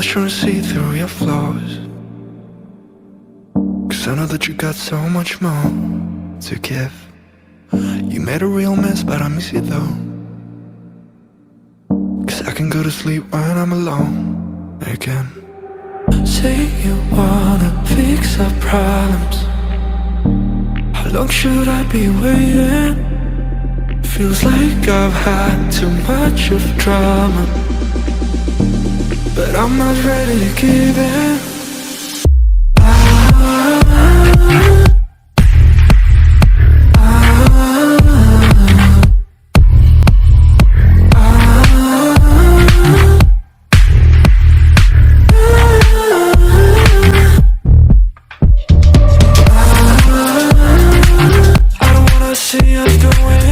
was trying to see through your flaws, 'cause I know that you got so much more to give. You made a real mess, but I miss you though, 'cause I can go to sleep when I'm alone again. Say you wanna fix our problems. How long should I be waiting? Feels like I've had too much of drama, but I'm not ready to give in. I don't wanna see us going